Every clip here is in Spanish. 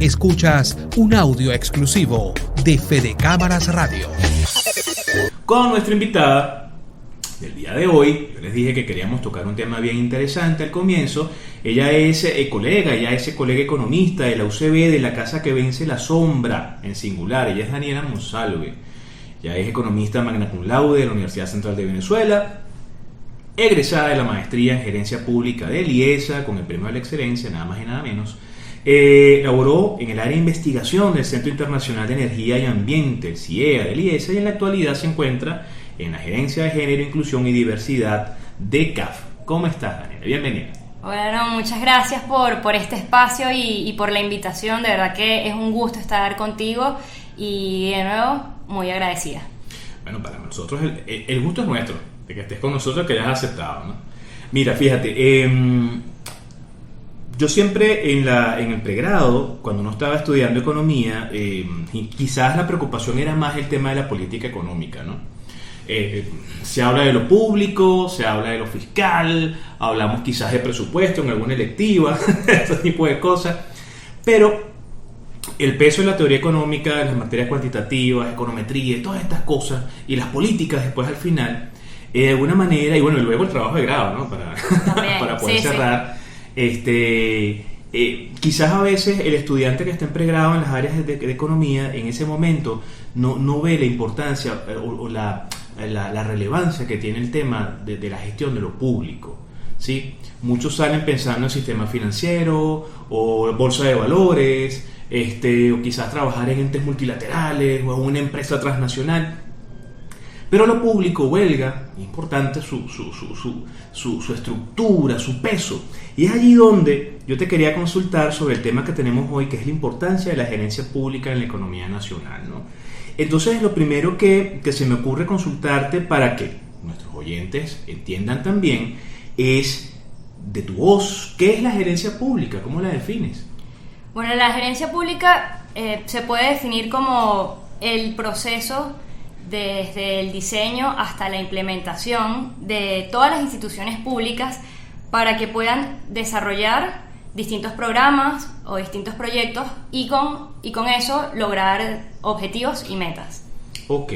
Escuchas un audio exclusivo de Fede Cámaras Radio. Con nuestra invitada del día de hoy, yo les dije que queríamos tocar un tema bien interesante al comienzo. Ella es colega economista de la UCB, de la Casa que Vence la Sombra, en singular. Ella es Daniela Monsalve. Ella es economista magna cum laude de la Universidad Central de Venezuela, egresada de la maestría en Gerencia Pública de IESA con el premio de la excelencia, nada más y nada menos. Laboró en el área de investigación del Centro Internacional de Energía y Ambiente, el CIEA del IESA, y en la actualidad se encuentra en la Gerencia de Género, Inclusión y Diversidad de CAF. ¿Cómo estás, Daniela? Bienvenida. Bueno, muchas gracias por este espacio y por la invitación. De verdad que es un gusto estar contigo y de nuevo muy agradecida. Bueno, para nosotros el gusto es nuestro, de que estés con nosotros, que hayas aceptado, ¿no? Mira, fíjate, yo siempre en el pregrado, cuando uno estaba estudiando economía, quizás la preocupación era más el tema de la política económica, ¿no? Se habla de lo público, se habla de lo fiscal, hablamos quizás de presupuesto en alguna electiva, ese tipo de cosas, pero el peso de la teoría económica, de las materias cuantitativas, econometría, todas estas cosas, y las políticas después al final, de alguna manera, y bueno, y luego el trabajo de grado, ¿no? Para poder cerrar. Quizás a veces el estudiante que está en pregrado en las áreas de economía en ese momento no ve la importancia o la relevancia que tiene el tema de la gestión de lo público, ¿sí? Muchos salen pensando en sistema financiero o bolsa de valores, o quizás trabajar en entes multilaterales o en una empresa transnacional. Pero lo público huelga, importante su estructura, su peso. Y es allí donde yo te quería consultar sobre el tema que tenemos hoy, que es la importancia de la gerencia pública en la economía nacional, ¿no? Entonces, lo primero que se me ocurre consultarte para que nuestros oyentes entiendan también es de tu voz, ¿qué es la gerencia pública? ¿Cómo la defines? Bueno, la gerencia pública se puede definir como el proceso desde el diseño hasta la implementación de todas las instituciones públicas para que puedan desarrollar distintos programas o distintos proyectos y con eso lograr objetivos y metas. Ok.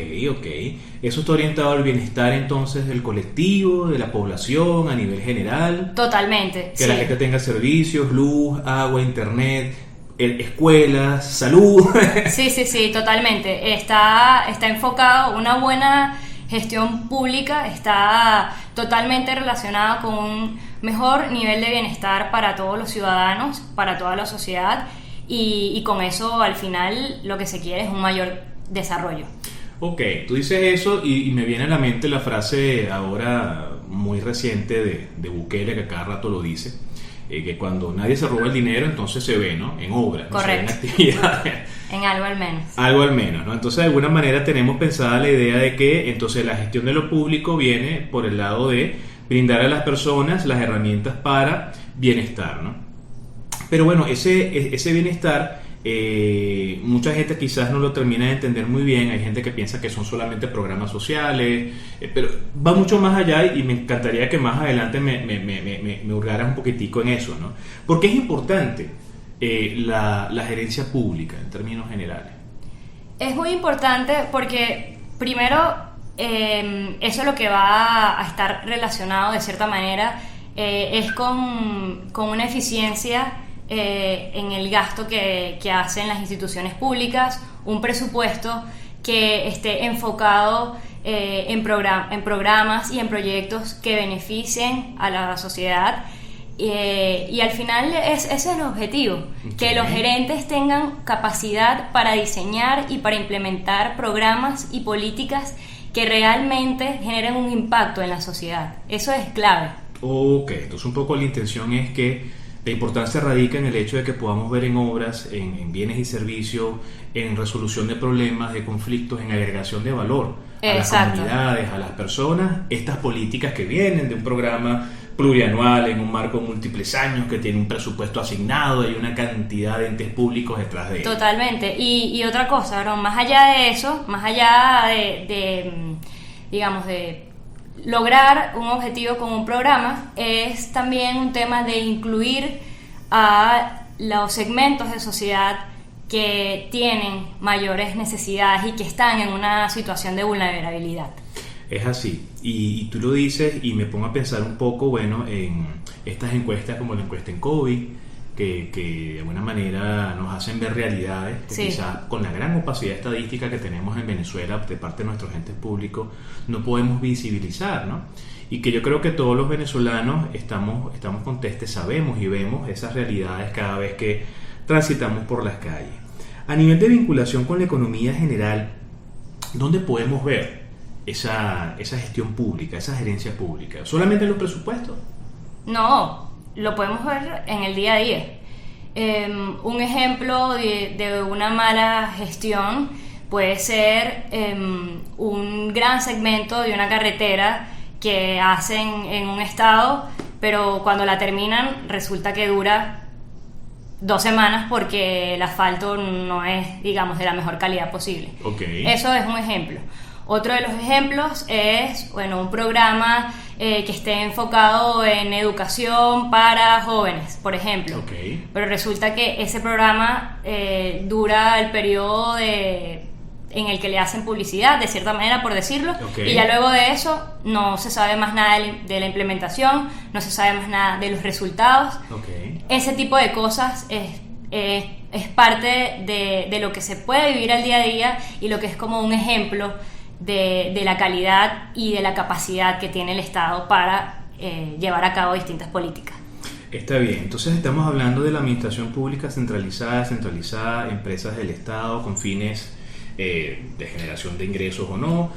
Eso está orientado al bienestar entonces del colectivo, de la población a nivel general. Totalmente. Que la gente tenga servicios, luz, agua, internet, escuelas, salud. Sí, totalmente. Está enfocado, una buena gestión pública está totalmente relacionada con un mejor nivel de bienestar para todos los ciudadanos, para toda la sociedad y con eso al final lo que se quiere es un mayor desarrollo. Ok, tú dices eso y me viene a la mente la frase ahora muy reciente de Bukele, que cada rato lo dice, que cuando nadie se roba el dinero entonces se ve, ¿no? En obras, no se ve en actividades. En algo al menos. Algo al menos, ¿no? Entonces de alguna manera tenemos pensada la idea de que entonces la gestión de lo público viene por el lado de brindar a las personas las herramientas para bienestar, ¿no? Pero bueno, ese bienestar, mucha gente quizás no lo termina de entender muy bien. Hay gente que piensa que son solamente programas sociales, pero va mucho más allá y me encantaría que más adelante me hurgaras un poquitico en eso, ¿no? Porque es importante la gerencia pública en términos generales. Es muy importante porque primero eso es lo que va a estar relacionado de cierta manera es con una eficiencia en el gasto que hacen las instituciones públicas, un presupuesto que esté enfocado en programas y en proyectos que beneficien a la sociedad. Y al final ese es el objetivo, que los gerentes tengan capacidad para diseñar y para implementar programas y políticas que realmente generen un impacto en la sociedad. Eso es clave. Ok, entonces un poco la intención es que la importancia radica en el hecho de que podamos ver en obras, en bienes y servicios, en resolución de problemas, de conflictos, en agregación de valor a las comunidades, a las personas, estas políticas que vienen de un programa plurianual en un marco de múltiples años que tiene un presupuesto asignado y una cantidad de entes públicos detrás de él. Totalmente. Y otra cosa, ¿no? Más allá de eso, más allá digamos, de lograr un objetivo con un programa, es también un tema de incluir a los segmentos de sociedad que tienen mayores necesidades y que están en una situación de vulnerabilidad. Es así, y tú lo dices y me pongo a pensar un poco, bueno, en estas encuestas como la encuesta en COVID, que de alguna manera nos hacen ver realidades que sí, quizás con la gran opacidad estadística que tenemos en Venezuela de parte de nuestros entes públicos no podemos visibilizar, ¿no? Y que yo creo que todos los venezolanos estamos contestes, sabemos y vemos esas realidades cada vez que transitamos por las calles. A nivel de vinculación con la economía general, ¿dónde podemos ver esa gestión pública, esa gerencia pública? ¿Solamente en los presupuestos? No, lo podemos ver en el día a día. Un ejemplo de una mala gestión puede ser un gran segmento de una carretera que hacen en un estado, pero cuando la terminan resulta que dura 2 semanas porque el asfalto no es, digamos, de la mejor calidad posible. Okay. Eso es un ejemplo. Otro de los ejemplos es, bueno, un programa que esté enfocado en educación para jóvenes, por ejemplo. Okay. Pero resulta que ese programa dura el periodo en el que le hacen publicidad, de cierta manera, por decirlo, Okay. y ya luego de eso no se sabe más nada de la implementación, no se sabe más nada de los resultados. Okay. Ese tipo de cosas es parte de lo que se puede vivir al día a día y lo que es como un ejemplo de la calidad y de la capacidad que tiene el Estado para llevar a cabo distintas políticas. Está bien, entonces estamos hablando de la administración pública centralizada, empresas del Estado con fines de generación de ingresos o no,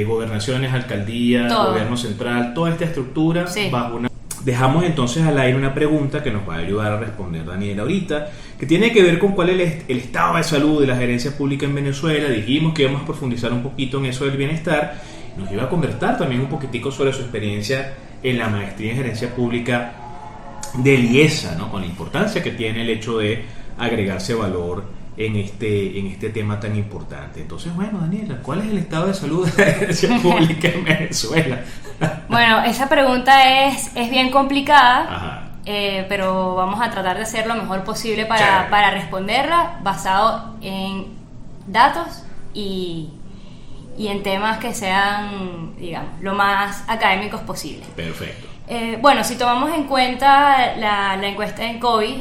gobernaciones, alcaldías, Todo. gobierno central, toda esta estructura Sí. bajo una... Dejamos entonces al aire una pregunta que nos va a ayudar a responder Daniela ahorita, que tiene que ver con cuál es el estado de salud de la gerencia pública en Venezuela. Dijimos que íbamos a profundizar un poquito en eso del bienestar, nos iba a conversar también un poquitico sobre su experiencia en la maestría en gerencia pública de IESA, ¿no? Con la importancia que tiene el hecho de agregarse valor en este tema tan importante. Entonces, bueno, Daniela, ¿cuál es el estado de salud de la gerencia pública en Venezuela? Bueno, esa pregunta es bien complicada. Ajá. Pero vamos a tratar de hacer lo mejor posible Chévere. para responderla, basado en datos y en temas que sean, digamos, lo más académicos posible. Perfecto. Bueno, si tomamos en cuenta la encuesta en COVID,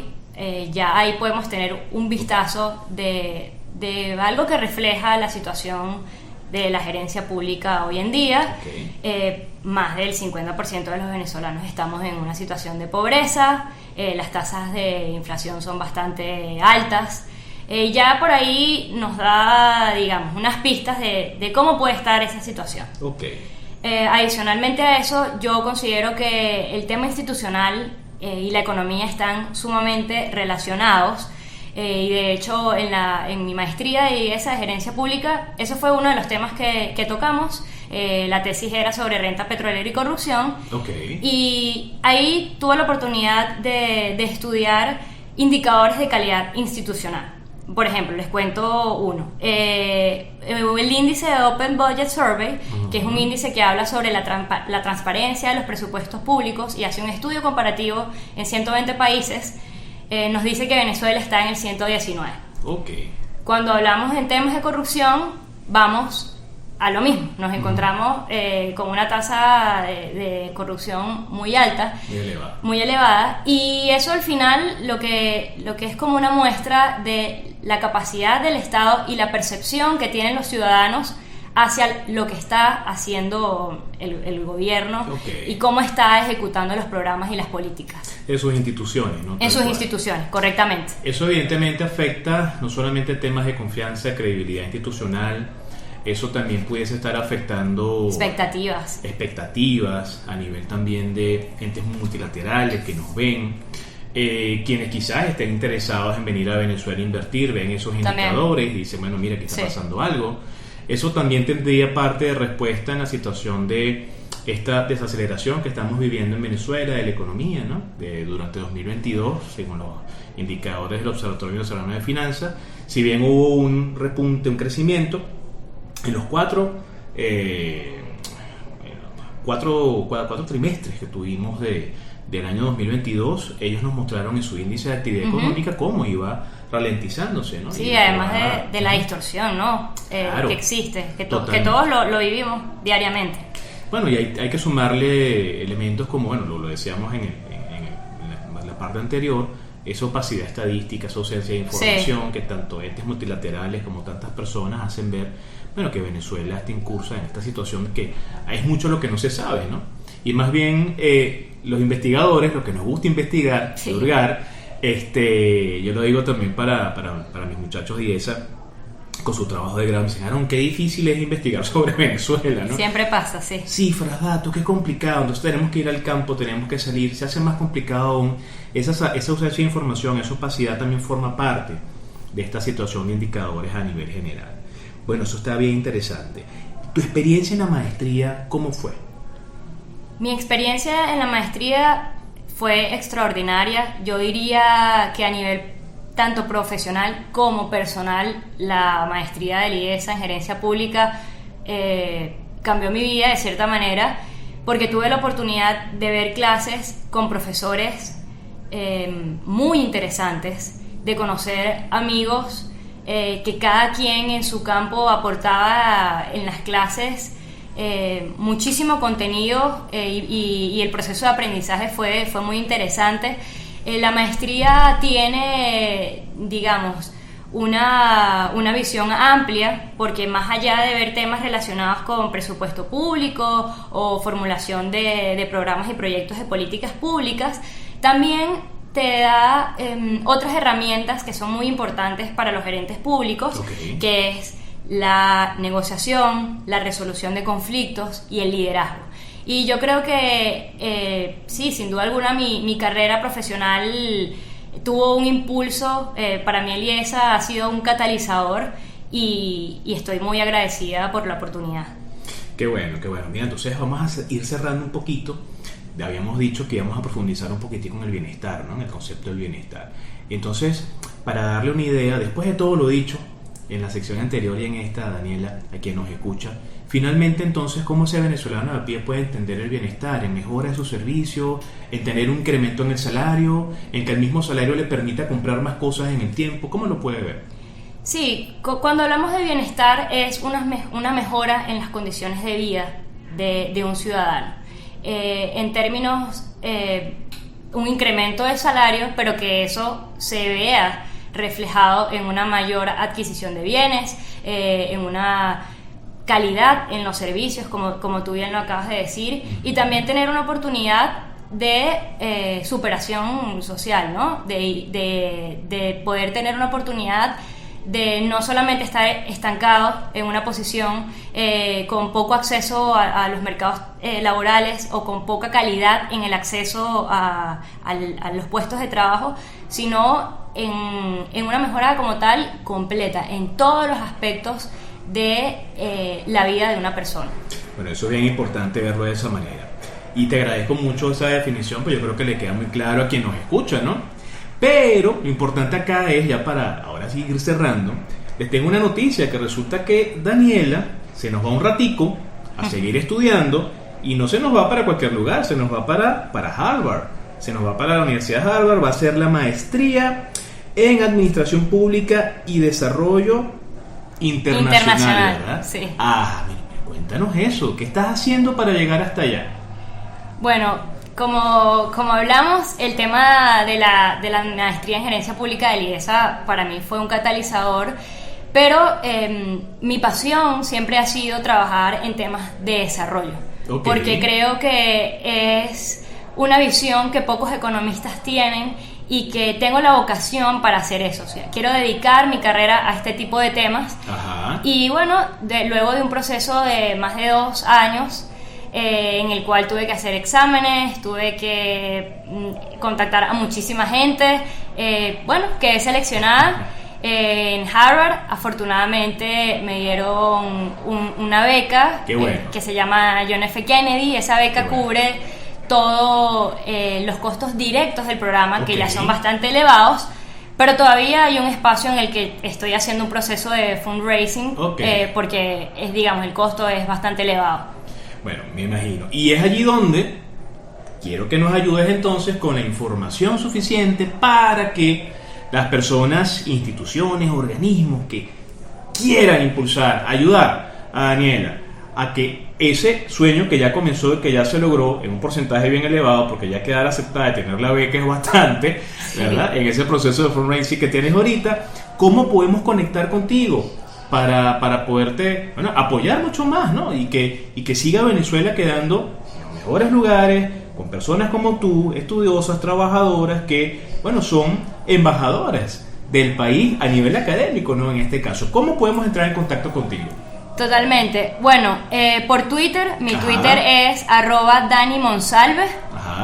ya ahí podemos tener un vistazo de algo que refleja la situación de la gerencia pública hoy en día. Okay. Más del 50% de los venezolanos estamos en una situación de pobreza, las tasas de inflación son bastante altas. Ya por ahí nos da, digamos, unas pistas de cómo puede estar esa situación. Okay. Adicionalmente a eso, yo considero que el tema institucional y la economía están sumamente relacionados. Y de hecho en mi maestría de esa gerencia pública, eso fue uno de los temas que tocamos. La tesis era sobre renta petrolera y corrupción. Okay. Y ahí tuve la oportunidad de estudiar indicadores de calidad institucional. Por ejemplo, les cuento uno. El índice de Open Budget Survey, que es un índice que habla sobre la transparencia de los presupuestos públicos y hace un estudio comparativo en 120 países, nos dice que Venezuela está en el 119. Okay. Cuando hablamos en temas de corrupción, vamos a lo mismo. Nos encontramos con una tasa de corrupción muy alta, muy elevada, y eso al final lo que es como una muestra de la capacidad del Estado y la percepción que tienen los ciudadanos hacia lo que está haciendo el gobierno. Okay. Y cómo está ejecutando los programas y las políticas. En sus instituciones, ¿no? En sus instituciones, correctamente. Eso evidentemente afecta no solamente temas de confianza, credibilidad institucional, eso también pudiese estar afectando expectativas a nivel también de entes multilaterales que nos ven, quienes quizás estén interesados en venir a Venezuela a invertir, ven esos indicadores y dicen, bueno, mira, aquí está pasando algo. Eso también tendría parte de respuesta en la situación de esta desaceleración que estamos viviendo en Venezuela de la economía, ¿no? Durante 2022, según los indicadores del Observatorio Venezolano de Finanzas, si bien hubo un repunte, un crecimiento en los cuatro trimestres que tuvimos de del año 2022, ellos nos mostraron en su índice de actividad económica cómo iba ralentizándose, ¿no? Sí, y además de la distorsión, ¿no? Claro, que existe, que totalmente. todos lo vivimos diariamente. Bueno, y hay que sumarle elementos como, bueno, lo decíamos en la parte anterior, esa opacidad estadística, esa ausencia de información que tanto entes multilaterales como tantas personas hacen ver, bueno, que Venezuela está incursa en esta situación, que es mucho lo que no se sabe, ¿no? Y más bien los investigadores, los que nos gusta investigar, hurgar, yo lo digo también para mis muchachos de IESA, con su trabajo de grado, me enseñaron qué difícil es investigar sobre Venezuela, ¿no? Siempre pasa, sí. Cifras, datos, qué complicado. Entonces tenemos que ir al campo, tenemos que salir, se hace más complicado aún. Esa ausencia de información, esa opacidad también forma parte de esta situación de indicadores a nivel general. Bueno, eso está bien interesante. ¿Tu experiencia en la maestría cómo fue? Mi experiencia en la maestría fue extraordinaria. Yo diría que a nivel tanto profesional como personal, la maestría del IESA en gerencia pública cambió mi vida de cierta manera, porque tuve la oportunidad de ver clases con profesores muy interesantes, de conocer amigos que cada quien en su campo aportaba en las clases muchísimo contenido, y el proceso de aprendizaje fue muy interesante. La maestría tiene, digamos, una visión amplia, porque más allá de ver temas relacionados con presupuesto público o formulación de programas y proyectos de políticas públicas, también te da otras herramientas que son muy importantes para los gerentes públicos, que es la negociación, la resolución de conflictos y el liderazgo. Y yo creo que sí, sin duda alguna mi carrera profesional tuvo un impulso. Para mí el IESA ha sido un catalizador y estoy muy agradecida por la oportunidad. Qué bueno. Mira, entonces vamos a ir cerrando un poquito. Habíamos dicho que íbamos a profundizar un poquitico en el bienestar, ¿no? En el concepto del bienestar. Y entonces, para darle una idea, después de todo lo dicho en la sección anterior y en esta, Daniela, a quien nos escucha, finalmente entonces, ¿cómo ese venezolano a pie puede entender el bienestar? ¿En mejora de su servicio? ¿En tener un incremento en el salario? ¿En que el mismo salario le permita comprar más cosas en el tiempo? ¿Cómo lo puede ver? Sí, cuando hablamos de bienestar es una mejora en las condiciones de vida de un ciudadano. En términos, un incremento de salario, pero que eso se vea reflejado en una mayor adquisición de bienes, en una calidad en los servicios, como tú bien lo acabas de decir, y también tener una oportunidad de superación social, ¿no? De poder tener una oportunidad de no solamente estar estancado en una posición con poco acceso a los mercados laborales, o con poca calidad en el acceso a los puestos de trabajo, sino en una mejora como tal completa en todos los aspectos de la vida de una persona. Bueno, eso es bien importante verlo de esa manera, y te agradezco mucho esa definición, pues yo creo que le queda muy claro a quien nos escucha, ¿no? Pero lo importante acá es, ya para ahora sí ir cerrando, les tengo una noticia, que resulta que Daniela se nos va un ratico a seguir estudiando, y no se nos va para cualquier lugar, se nos va para Harvard, se nos va para la Universidad de Harvard, va a hacer la maestría en Administración Pública y Desarrollo Internacional, ¿verdad? Sí. Mira, cuéntanos eso, ¿qué estás haciendo para llegar hasta allá? Bueno, como hablamos, el tema de la maestría en gerencia pública del IESA para mí fue un catalizador, pero mi pasión siempre ha sido trabajar en temas de desarrollo, porque creo que es una visión que pocos economistas tienen, y que tengo la vocación para hacer eso. O sea, quiero dedicar mi carrera a este tipo de temas. Ajá. Y bueno, luego de un proceso de más de 2 años, en el cual tuve que hacer exámenes, tuve que contactar a muchísima gente, quedé seleccionada en Harvard. Afortunadamente me dieron una beca, que se llama John F. Kennedy. Esa beca cubre todos los costos directos del programa, que ya son bastante elevados, pero todavía hay un espacio en el que estoy haciendo un proceso de fundraising, porque el costo es bastante elevado. Bueno, me imagino. Y es allí donde quiero que nos ayudes entonces con la información suficiente para que las personas, instituciones, organismos que quieran impulsar, ayudar a Daniela a que ese sueño que ya comenzó y que ya se logró en un porcentaje bien elevado, porque ya quedar aceptada y tener la beca es bastante, ¿verdad? En ese proceso de fundraising que tienes ahorita, ¿cómo podemos conectar contigo para poderte, bueno, apoyar mucho más, ¿no? Y que siga Venezuela quedando en los mejores lugares, con personas como tú, estudiosas, trabajadoras, que, bueno, son embajadoras del país a nivel académico, ¿no? En este caso, ¿cómo podemos entrar en contacto contigo? Totalmente. Bueno, por Twitter, mi Twitter es @DaniMonsalve.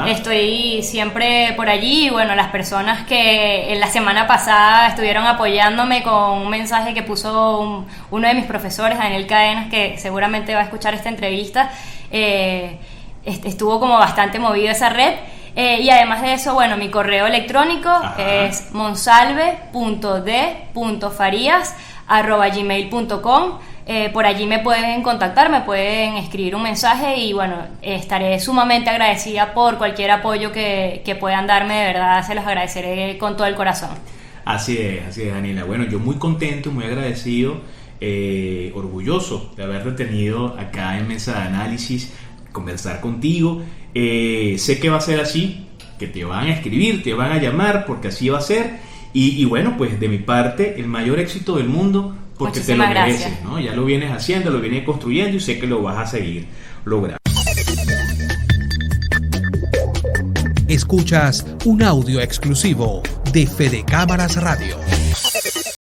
Estoy siempre por allí. Y bueno, las personas que en la semana pasada estuvieron apoyándome con un mensaje que puso uno de mis profesores, Daniel Cadenas, que seguramente va a escuchar esta entrevista, estuvo como bastante movido esa red. Y además de eso, bueno, mi correo electrónico es monsalve.d.farias@gmail.com. Por allí me pueden contactar, me pueden escribir un mensaje y bueno, estaré sumamente agradecida por cualquier apoyo que puedan darme, de verdad se los agradeceré con todo el corazón. Así es, Daniela. Bueno, yo muy contento, muy agradecido, orgulloso de haberte tenido acá en Mesa de Análisis, conversar contigo. Sé que va a ser así, que te van a escribir, te van a llamar, porque así va a ser. Y bueno, pues de mi parte, el mayor éxito del mundo, porque muchísimas te lo mereces, gracias, ¿no? Ya lo vienes haciendo, lo vienes construyendo y sé que lo vas a seguir logrando. Escuchas un audio exclusivo de Fede Cámaras Radio.